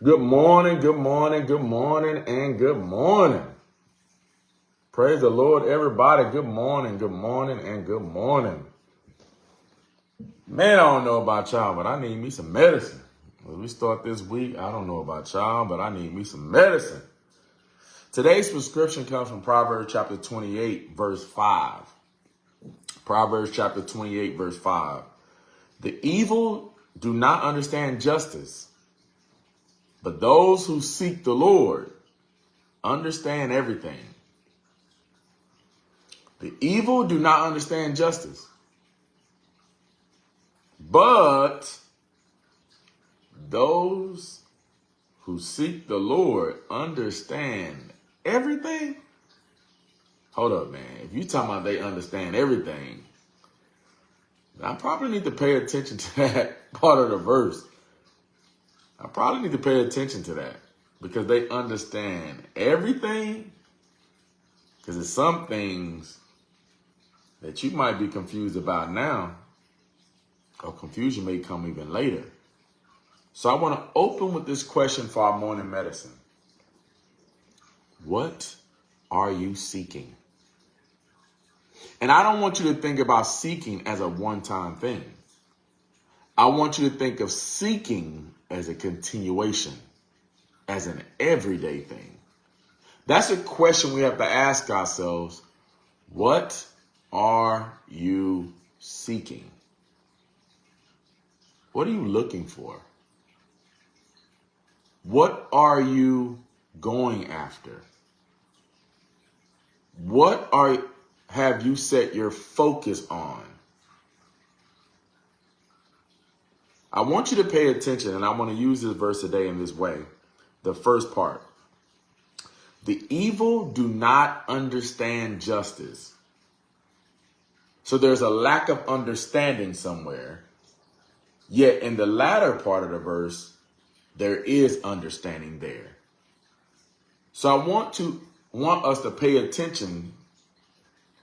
Good morning, good morning, good morning, and good morning. Praise the Lord, everybody. Good morning, and good morning. Man, I don't know about y'all, but I need me some medicine. When we start this week, I don't know about y'all, but I need me some medicine. Today's prescription comes from Proverbs chapter 28, verse 5. Proverbs chapter 28, verse 5. The evil do not understand justice, but those who seek the Lord understand everything. The evil do not understand justice, but those who seek the Lord understand everything. Hold up, man. If you talking about they understand everything, I probably need to pay attention to that part of the verse. I probably need to pay attention to that because they understand everything. Because there's some things that you might be confused about now, or confusion may come even later. So I want to open with this question for our morning medicine. What are you seeking? And I don't want you to think about seeking as a one-time thing. I want you to think of seeking as a continuation, as an everyday thing. That's a question we have to ask ourselves. What are you seeking? What are you looking for? What are you going after? What have you set your focus on? I want you to pay attention, and I want to use this verse today in this way. The first part. The evil do not understand justice. So there's a lack of understanding somewhere. Yet in the latter part of the verse, there is understanding there. So I want us to pay attention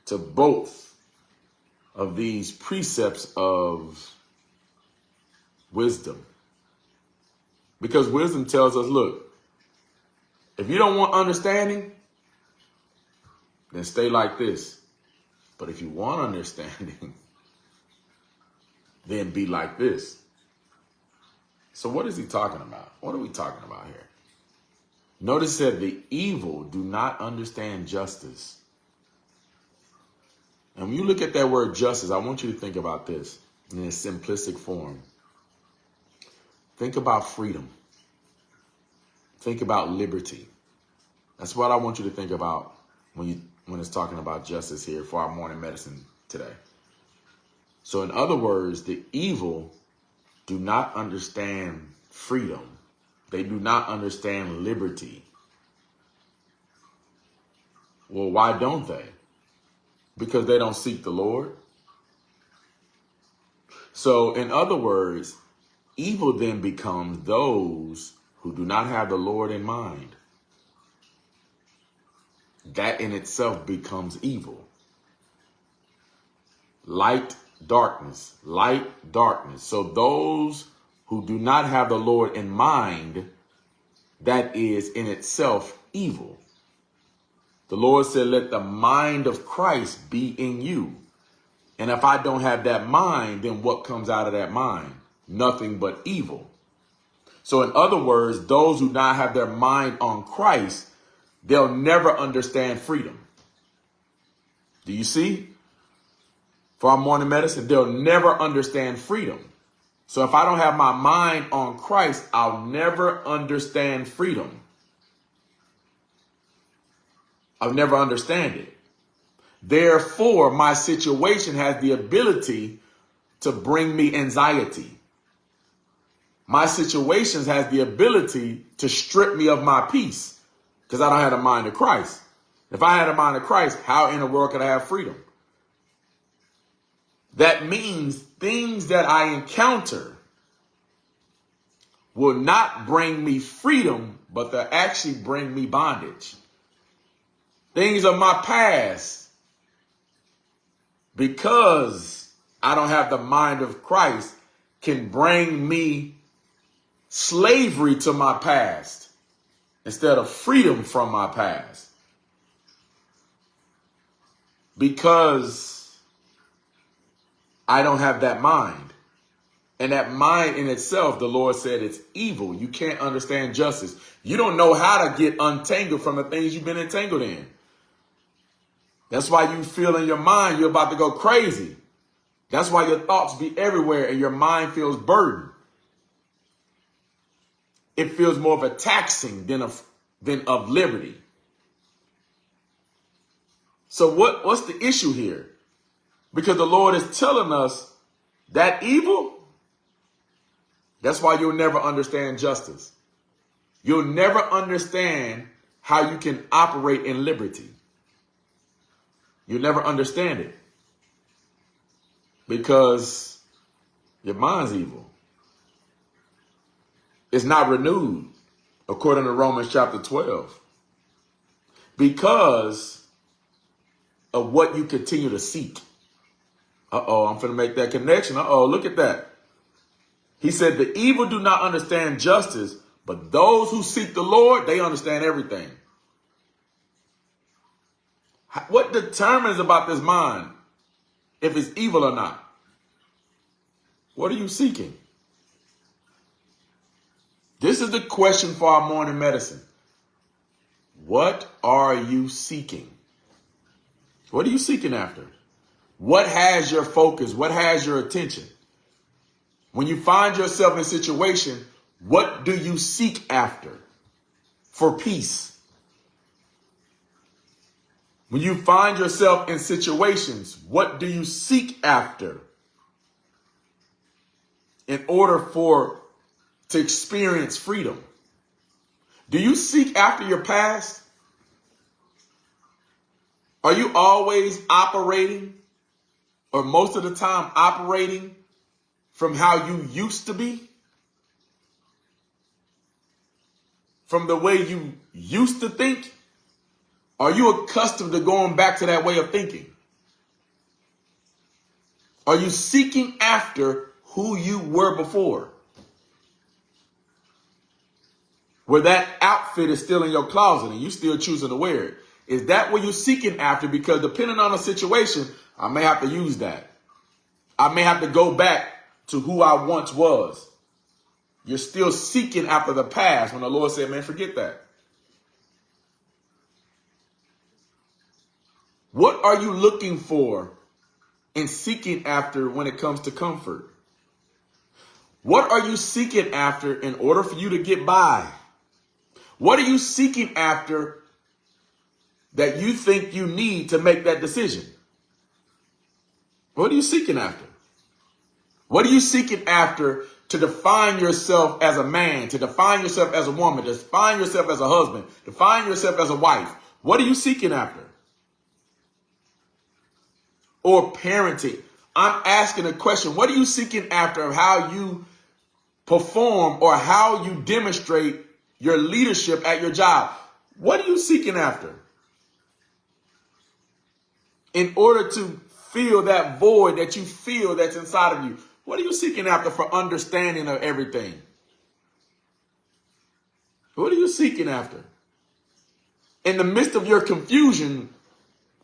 to both of these precepts of wisdom. Because wisdom tells us, look, if you don't want understanding, then stay like this. But if you want understanding, then be like this. So what is he talking about? What are we talking about here? Notice that the evil do not understand justice. And when you look at that word justice, I want you to think about this in a simplistic form. Think about freedom. Think about liberty. That's what I want you to think about when it's talking about justice here for our morning medicine today. So in other words, the evil do not understand freedom. They do not understand liberty. Well, why don't they? Because they don't seek the Lord. So in other words, evil then becomes those who do not have the Lord in mind. That in itself becomes evil. Light, darkness, light, darkness. So those who do not have the Lord in mind, that is in itself evil. The Lord said, let the mind of Christ be in you. And if I don't have that mind, then what comes out of that mind? Nothing but evil. So in other words, those who not have their mind on Christ, they'll never understand freedom. Do you see? For our morning medicine, they'll never understand freedom. So if I don't have my mind on Christ, I'll never understand freedom. I'll never understand it. Therefore, my situation has the ability to bring me anxiety. My situations has the ability to strip me of my peace because I don't have the mind of Christ. If I had the mind of Christ, how in the world could I have freedom? That means things that I encounter will not bring me freedom, but they'll actually bring me bondage. Things of my past, because I don't have the mind of Christ, can bring me slavery to my past instead of freedom from my past. Because I don't have that mind. And that mind in itself, the Lord said, it's evil. You can't understand justice. You don't know how to get untangled from the things you've been entangled in. That's why you feel in your mind you're about to go crazy. That's why your thoughts be everywhere and your mind feels burdened. It feels more of a taxing than of liberty. So what's the issue here? Because the Lord is telling us that evil, that's why you'll never understand justice. You'll never understand how you can operate in liberty. You'll never understand it. Because your mind's evil. It's not renewed, according to Romans chapter 12. Because of what you continue to seek. Uh-oh, I'm finna make that connection. Uh-oh, look at that. He said, the evil do not understand justice, but those who seek the Lord, they understand everything. What determines about this mind if it's evil or not? What are you seeking? This is the question for our morning medicine. What are you seeking? What are you seeking after? What has your focus? What has your attention? When you find yourself in a situation, what do you seek after for peace? When you find yourself in situations, what do you seek after in order to experience freedom? Do you seek after your past? Are you always operating, or most of the time operating from how you used to be? From the way you used to think? Are you accustomed to going back to that way of thinking? Are you seeking after who you were before? Where that outfit is still in your closet and you still choosing to wear it. Is that what you're seeking after? Because depending on the situation, I may have to use that. I may have to go back to who I once was. You're still seeking after the past when the Lord said, man, forget that. What are you looking for and seeking after when it comes to comfort? What are you seeking after in order for you to get by? What are you seeking after that you think you need to make that decision? What are you seeking after? What are you seeking after to define yourself as a man, to define yourself as a woman, to define yourself as a husband, to define yourself as a wife? What are you seeking after? Or parenting. I'm asking a question. What are you seeking after of how you perform or how you demonstrate your leadership at your job? What are you seeking after? In order to fill that void that you feel that's inside of you. What are you seeking after for understanding of everything? What are you seeking after? In the midst of your confusion,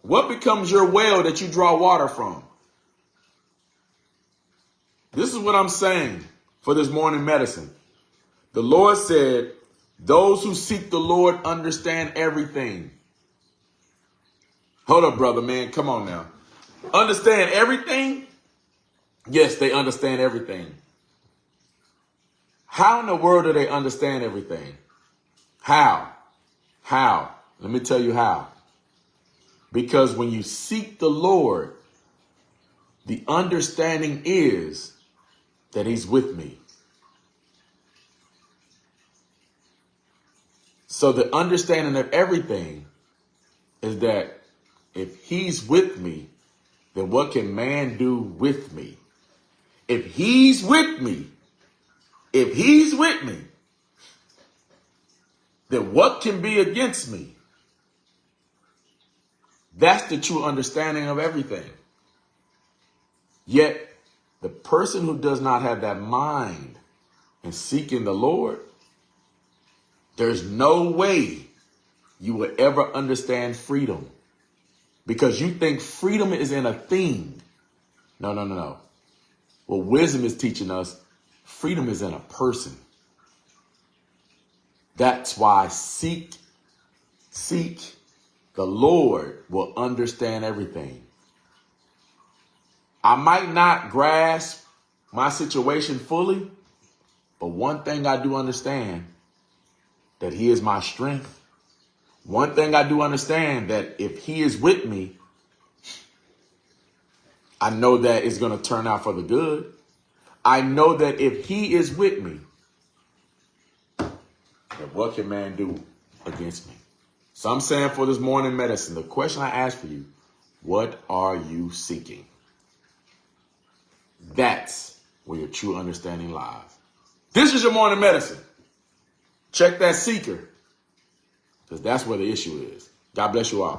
what becomes your well that you draw water from? This is what I'm saying for this morning medicine. The Lord said, those who seek the Lord understand everything. Hold up, brother, man. Come on now. Understand everything? Yes, they understand everything. How in the world do they understand everything? How? How? Let me tell you how. Because when you seek the Lord, the understanding is that he's with me. So the understanding of everything is that if he's with me, then what can man do with me? If he's with me, then what can be against me? That's the true understanding of everything. Yet, the person who does not have that mind and seeking the Lord, there's no way you will ever understand freedom, because you think freedom is in a thing. No. What wisdom is teaching us, freedom is in a person. That's why seek the Lord will understand everything. I might not grasp my situation fully, but one thing I do understand, that he is my strength. One thing I do understand, that if he is with me, I know that it's going to turn out for the good. I know that if he is with me, then what can man do against me? So I'm saying, for this morning medicine, the question I ask for you, what are you seeking? That's where your true understanding lies. This is your morning medicine. Check that seeker, because that's where the issue is. God bless you all.